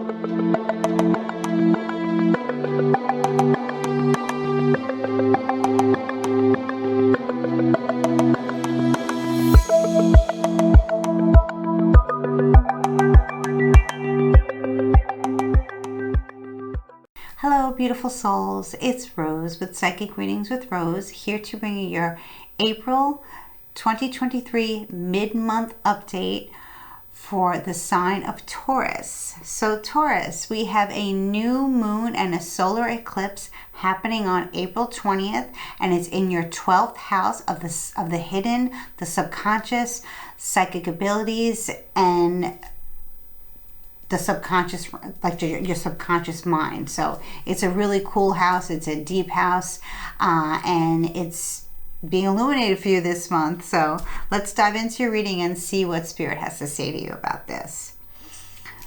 Hello, beautiful souls. It's Rose with Psychic Readings with Rose, here to bring you your April 2023 mid-month update for the sign of Taurus. So Taurus, we have a new moon and a solar eclipse happening on April 20th, and it's in your 12th house of the hidden, the subconscious, psychic abilities, and the subconscious, like your subconscious mind. So it's a really cool house. It's a deep house, and it's being illuminated for you this month. So let's dive into your reading and see what Spirit has to say to you about this.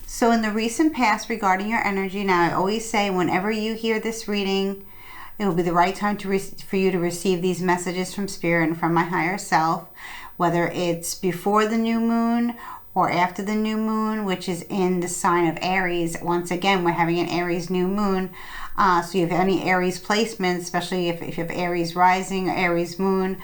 So in the recent past regarding your energy, now I always say whenever you hear this reading, it will be the right time for you to receive these messages from Spirit and from my higher self, whether it's before the new moon or after the new moon, which is in the sign of Aries. Once again, we're having an Aries new moon. So you have any Aries placements, especially if you have Aries rising or Aries moon,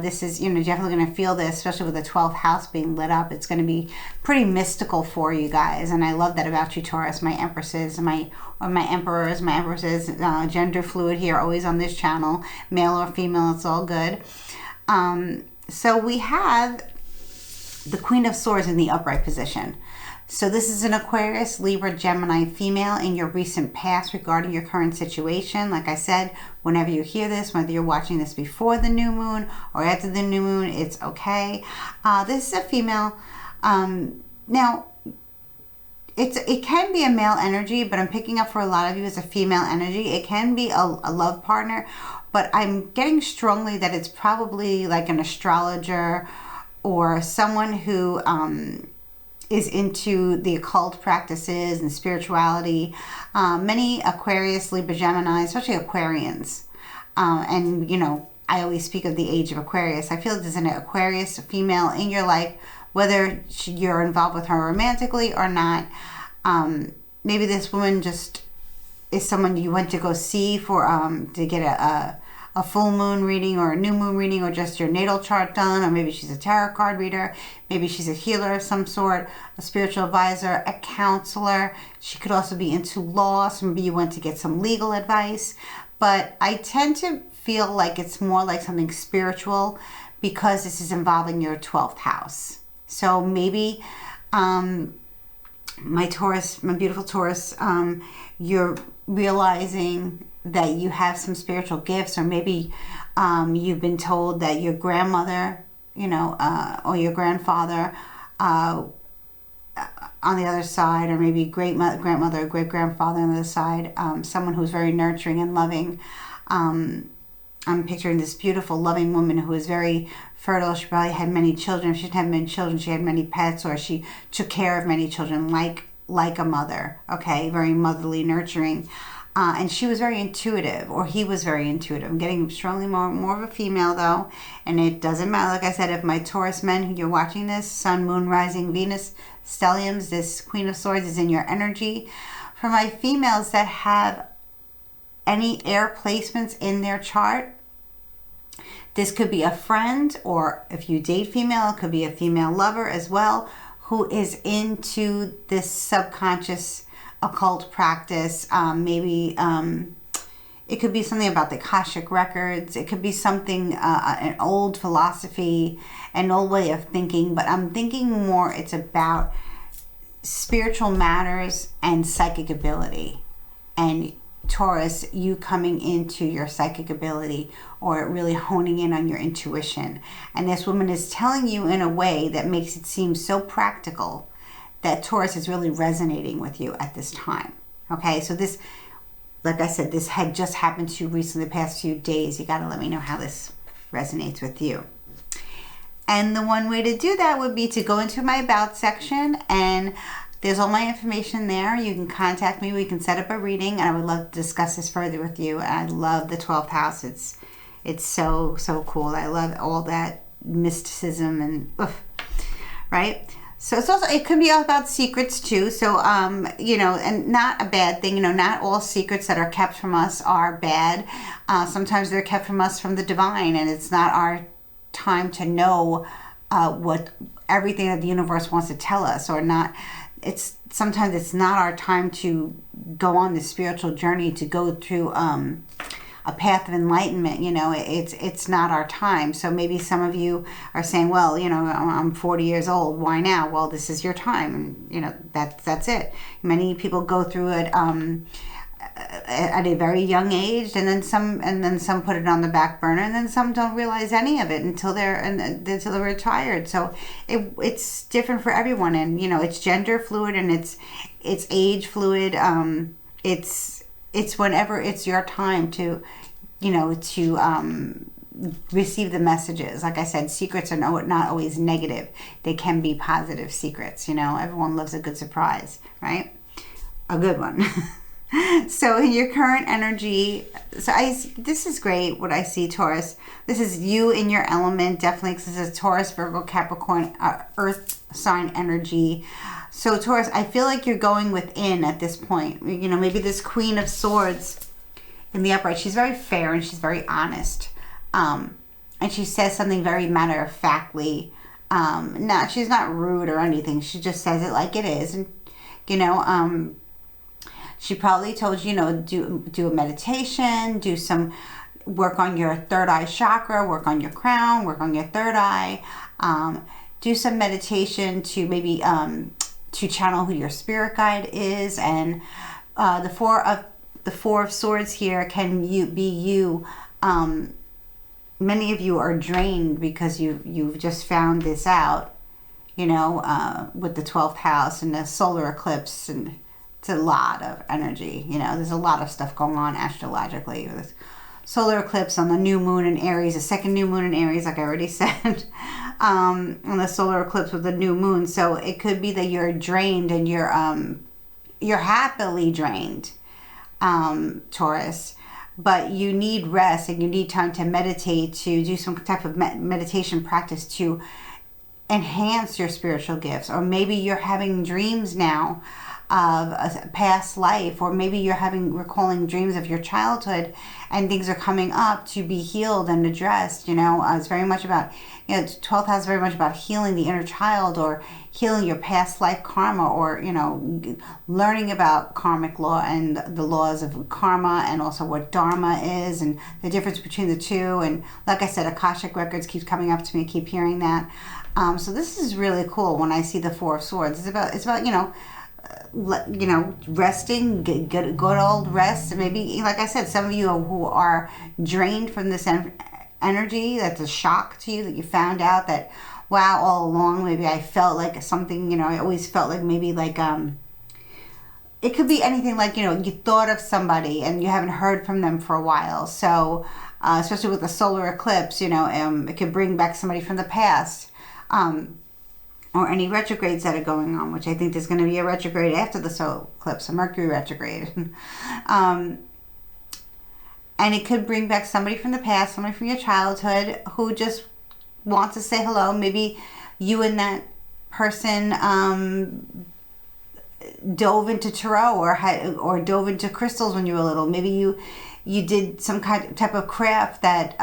this is, definitely going to feel this, especially with the 12th house being lit up. It's going to be pretty mystical for you guys. And I love that about you, Taurus, my empresses, my emperors, my empresses, gender fluid here, always on this channel, male or female, it's all good. So we have the Queen of Swords in the upright position. So this is an Aquarius, Libra, Gemini female in your recent past regarding your current situation. Like I said, whenever you hear this, whether you're watching this before the new moon or after the new moon, it's okay. This is a female. Now, it can be a male energy, but I'm picking up for a lot of you as a female energy. It can be a love partner, but I'm getting strongly that it's probably like an astrologer or someone who is into the occult practices and spirituality. Many Aquarius, Libra, Gemini, especially Aquarians. And, I always speak of the age of Aquarius. I feel there's an Aquarius female in your life, whether you're involved with her romantically or not. Maybe this woman just is someone you went to go see for to get a full moon reading or a new moon reading, or just your natal chart done, or maybe she's a tarot card reader, maybe she's a healer of some sort, a spiritual advisor, a counselor. She could also be into law, so maybe you went to get some legal advice. But I tend to feel like it's more like something spiritual because this is involving your 12th house. So maybe my Taurus, my beautiful Taurus, you're realizing that you have some spiritual gifts, or maybe you've been told that your grandmother, or your grandfather on the other side, or maybe grandmother or great-grandfather on the other side, someone who's very nurturing and loving. I'm picturing this beautiful, loving woman who is very fertile. She probably had many children. If she didn't have many children, she had many pets, or she took care of many children like a mother, okay? Very motherly, nurturing. And she was very intuitive, or he was very intuitive. I'm getting strongly more of a female, though. And it doesn't matter, like I said, if my Taurus men who you're watching this, Sun, Moon, Rising, Venus, Stelliums, this Queen of Swords is in your energy. For my females that have any air placements in their chart, this could be a friend, or if you date female, it could be a female lover as well, who is into this subconscious occult practice. Maybe it could be something about the Akashic records. It could be something, an old philosophy, an old way of thinking. But I'm thinking more it's about spiritual matters and psychic ability. And Taurus, you coming into your psychic ability, or really honing in on your intuition. And this woman is telling you in a way that makes it seem so practical that Taurus is really resonating with you at this time. Okay, so this, like I said, this had just happened to you recently, the past few days. You got to let me know how this resonates with you. And the one way to do that would be to go into my About section, and there's all my information there. You can contact me. We can set up a reading, and I would love to discuss this further with you. And I love the 12th house. It's so cool. I love all that mysticism and right? So it's also, it could be all about secrets too. So, you know, and not a bad thing, you know, not all secrets that are kept from us are bad. Sometimes they're kept from us from the divine, and it's not our time to know what everything that the universe wants to tell us, or not. It's sometimes it's not our time to go on this spiritual journey, to go through a path of enlightenment. You know, it's not our time. So maybe some of you are saying, well, you know, I'm 40 years old, why now? Well, this is your time, and you know, that's it. Many people go through it at a very young age, and then some put it on the back burner, and then some don't realize any of it until they're retired. So it's different for everyone, and you know, it's gender fluid, and it's age fluid. It's whenever it's your time to, you know, to receive the messages. Like I said, secrets are not always negative. They can be positive secrets. You know, everyone loves a good surprise, right? A good one. So in your current energy, this is great what I see, Taurus. This is you in your element, definitely, because this is Taurus, Virgo, Capricorn, earth sign energy. So Taurus, I feel like you're going within at this point. You know, maybe this Queen of Swords in the upright, she's very fair and she's very honest. And she says something very matter-of-factly. She's not rude or anything. She just says it like it is. And, you know, she probably told you, you know, do a meditation, do some work on your third eye chakra, work on your crown, work on your third eye, do some meditation to maybe to channel who your spirit guide is. And the four of swords here can be you. Many of you are drained because you've just found this out, you know, with the 12th house and the solar eclipse, and it's a lot of energy. You know, there's a lot of stuff going on astrologically. This solar eclipse on the new moon in Aries, the second new moon in Aries, like I already said, on the solar eclipse with the new moon. So it could be that you're drained, and you're happily drained, Taurus, but you need rest, and you need time to meditate, to do some type of meditation practice to enhance your spiritual gifts. Or maybe you're having dreams now of a past life, or maybe you're recalling dreams of your childhood, and things are coming up to be healed and addressed. You know, it's very much about, you know, 12th house is very much about healing the inner child, or healing your past life karma, or, you know, learning about karmic law and the laws of karma, and also what dharma is and the difference between the two. And like I said, Akashic Records keeps coming up to me. I keep hearing that. So this is really cool when I see the Four of Swords. It's about, you know, resting, good old rest. Maybe, like I said, some of you who are drained from this energy, that's a shock to you, that you found out that, wow, all along, maybe I felt like something, you know, I always felt like maybe like, it could be anything, like, you know, you thought of somebody and you haven't heard from them for a while. So, especially with the solar eclipse, you know, it could bring back somebody from the past. Or any retrogrades that are going on, which I think there's going to be a retrograde after the solar eclipse, a Mercury retrograde. And it could bring back somebody from the past, somebody from your childhood who just wants to say hello. Maybe you and that person dove into tarot, or dove into crystals when you were little. Maybe you did some type of craft that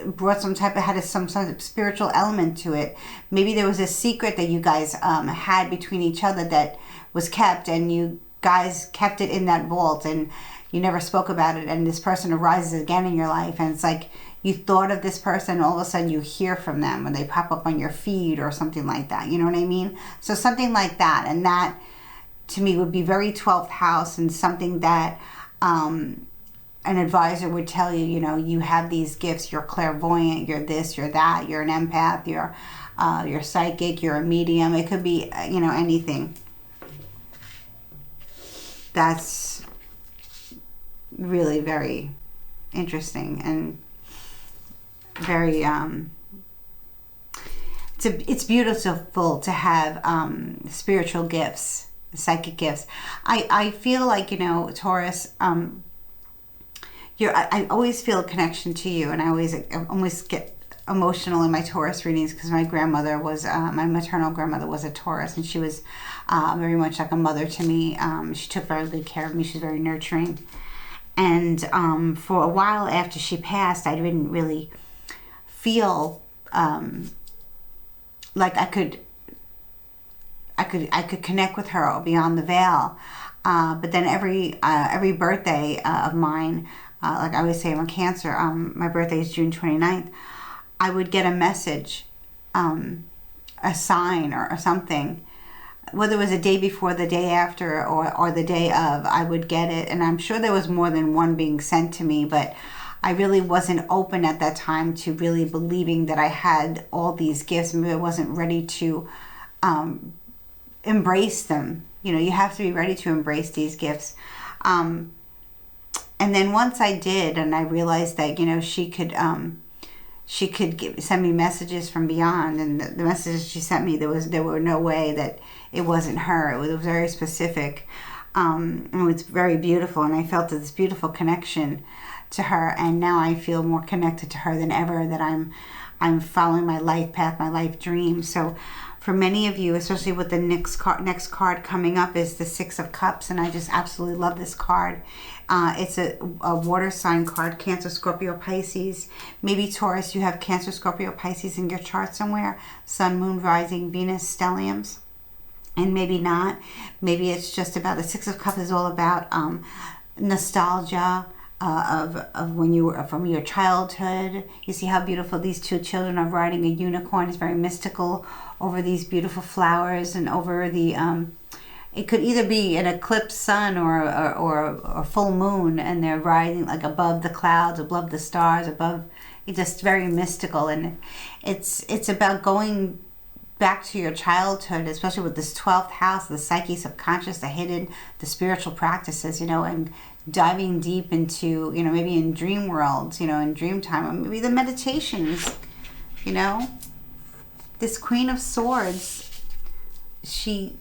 brought had some sort of spiritual element to it. Maybe there was a secret that you guys had between each other that was kept, and you guys kept it in that vault, and you never spoke about it. And this person arises again in your life, and it's like you thought of this person, and all of a sudden you hear from them when they pop up on your feed or something like that. You know what I mean? So something like that, and that to me would be very 12th house, and something that an advisor would tell you, you know, you have these gifts, you're clairvoyant, you're this, you're that, you're an empath, you're psychic, you're a medium. It could be, you know, anything. That's really very interesting, and very, it's beautiful to have spiritual gifts, psychic gifts. I feel like, you know, Taurus, I always feel a connection to you, and I always get emotional in my Taurus readings because my grandmother was, my maternal grandmother was a Taurus, and she was very much like a mother to me. She took very good care of me. She was very nurturing. And for a while after she passed, I didn't really feel like I could connect with her beyond the veil. But then every birthday of mine, like I always say, I'm a Cancer. My birthday is June 29th. I would get a message, a sign or something, whether it was a day before, the day after, or the day of. I would get it, and I'm sure there was more than one being sent to me, but I really wasn't open at that time to really believing that I had all these gifts. Maybe I wasn't ready to embrace them. You know, you have to be ready to embrace these gifts. And then once I did, and I realized that, you know, she could send me messages from beyond, and the messages she sent me, there were no way that it wasn't her. It was very specific. And it was very beautiful, and I felt this beautiful connection to her, and now I feel more connected to her than ever, that I'm following my life path, my life dream. So for many of you, especially with the next card coming up is the Six of Cups, and I just absolutely love this card. It's a water sign card, Cancer, Scorpio, Pisces. Maybe Taurus, you have Cancer, Scorpio, Pisces in your chart somewhere. Sun, Moon, Rising, Venus, stelliums. And maybe not. Maybe it's just about, the Six of Cups is all about nostalgia, of when you were, from your childhood. You see how beautiful these two children are riding a unicorn. It's very mystical over these beautiful flowers, and over the it could either be an eclipsed sun or a full moon, and they're riding like above the clouds, above the stars, above. It's just very mystical, and it's about going back to your childhood, especially with this 12th house, the psyche, subconscious, the hidden, the spiritual practices, you know, and diving deep into, you know, maybe in dream worlds, you know, in dream time, or maybe the meditations, you know. This Queen of Swords, she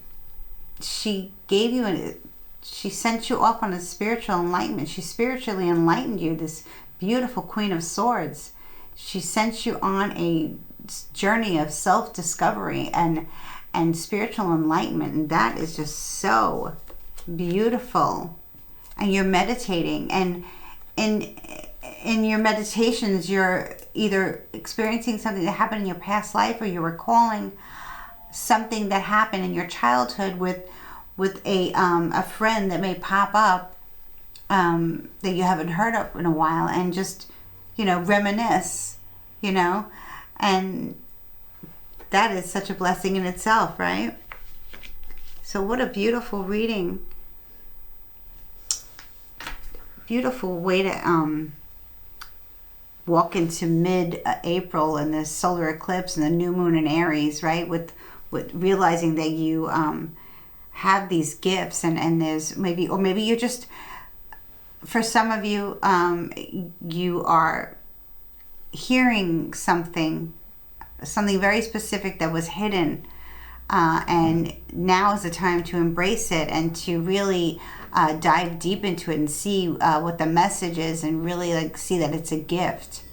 gave you she sent you off on a spiritual enlightenment. She spiritually enlightened you, this beautiful Queen of Swords. She sent you on a journey of self-discovery and spiritual enlightenment, and that is just so beautiful. And you're meditating, and in your meditations, you're either experiencing something that happened in your past life, or you're recalling something that happened in your childhood with a friend that may pop up that you haven't heard of in a while, and just, you know, reminisce, you know. And that is such a blessing in itself, right? So what a beautiful reading. Beautiful way to walk into mid-April and the solar eclipse and the new moon in Aries, right? With realizing that you have these gifts, and there's maybe you're just, for some of you, you are hearing something very specific that was hidden, and now is the time to embrace it and to really dive deep into it and see what the message is, and really like see that it's a gift,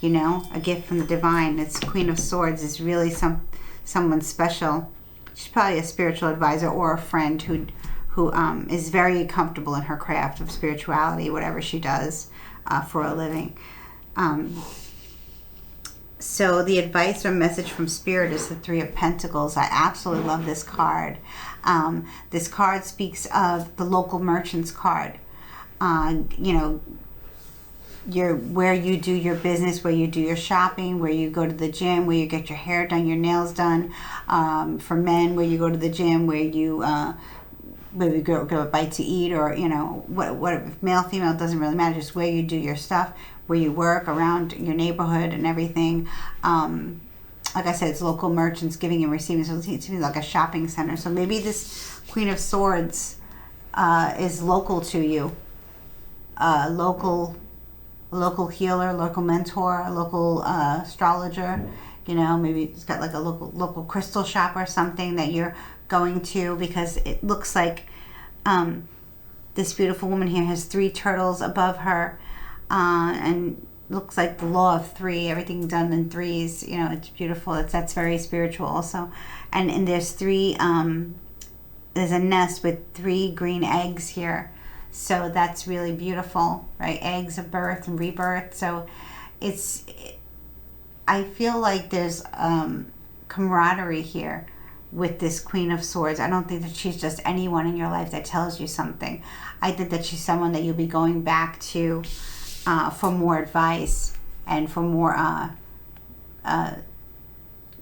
you know, a gift from the divine. It's Queen of Swords is really someone special. She's probably a spiritual advisor or a friend who is very comfortable in her craft of spirituality, whatever she does for a living. So the advice or message from Spirit is the Three of Pentacles. I absolutely love this card. This card speaks of the local merchants card. You know, where you do your business, where you do your shopping, where you go to the gym, where you get your hair done, your nails done. For men, where you go to the gym, where you maybe go a bite to eat, or, you know, what male, female, it doesn't really matter, just where you do your stuff, where you work, around your neighborhood and everything. Like I said, it's local merchants giving and receiving, so it seems like a shopping center. So maybe this Queen of Swords is local to you. Local healer, local mentor, local astrologer. You know, maybe it's got like a local crystal shop or something that you're going to, because it looks like this beautiful woman here has 3 turtles above her, and looks like the law of three, everything done in threes. You know, it's beautiful. That's very spiritual also. And there's three, there's a nest with 3 green eggs here. So that's really beautiful, right? Eggs of birth and rebirth. So I feel like there's camaraderie here with this Queen of Swords. I don't think that she's just anyone in your life that tells you something. I think that she's someone that you'll be going back to for more advice and for more,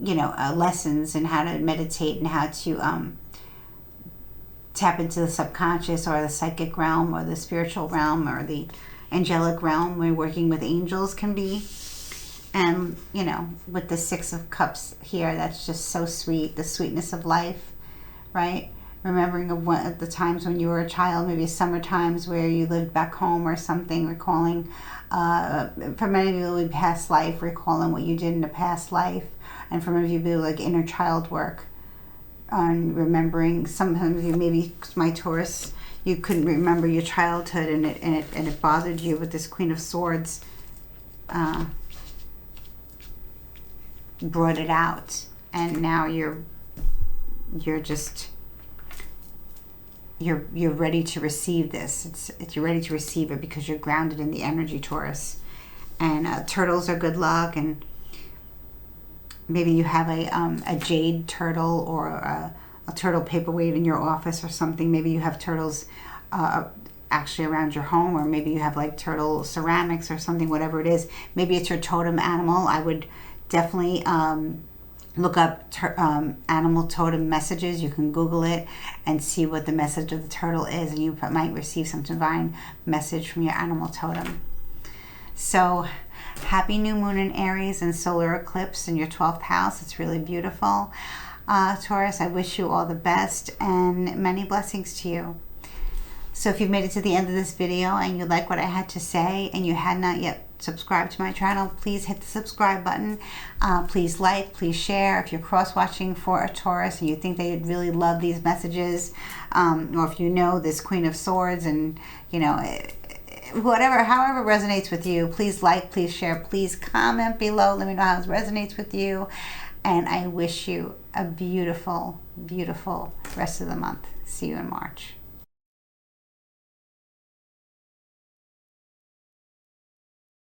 lessons in how to meditate and how to tap into the subconscious or the psychic realm or the spiritual realm or the angelic realm where working with angels can be. And, you know, with the 6 of Cups here, that's just so sweet, the sweetness of life, right? Remembering of the times when you were a child, maybe summer times where you lived back home or something, recalling, for many of you, it'll be past life, recalling what you did in a past life. And for many of you, it'll be like inner child work on remembering. Sometimes you, maybe my Taurus, you couldn't remember your childhood and it bothered you with this Queen of Swords. Brought it out, and now you're ready to receive this. You're ready to receive it because you're grounded in the energy, Taurus. And turtles are good luck, and maybe you have a jade turtle or a turtle paperweight in your office or something. Maybe you have turtles actually around your home, or maybe you have like turtle ceramics or something, whatever it is. Maybe it's your totem animal. I would definitely look up animal totem messages. You can Google it and see what the message of the turtle is, and you might receive some divine message from your animal totem. So happy new moon in Aries and solar eclipse in your 12th house. It's really beautiful. Taurus, I wish you all the best and many blessings to you. So if you've made it to the end of this video and you like what I had to say and you had not yet subscribed to my channel, please hit the subscribe button. Please like, please share. If you're cross-watching for a Taurus and you think they'd really love these messages, or if you know this Queen of Swords and, you know, whatever, however resonates with you, please like, please share, please comment below. Let me know how it resonates with you. And I wish you a beautiful, beautiful rest of the month. See you in March.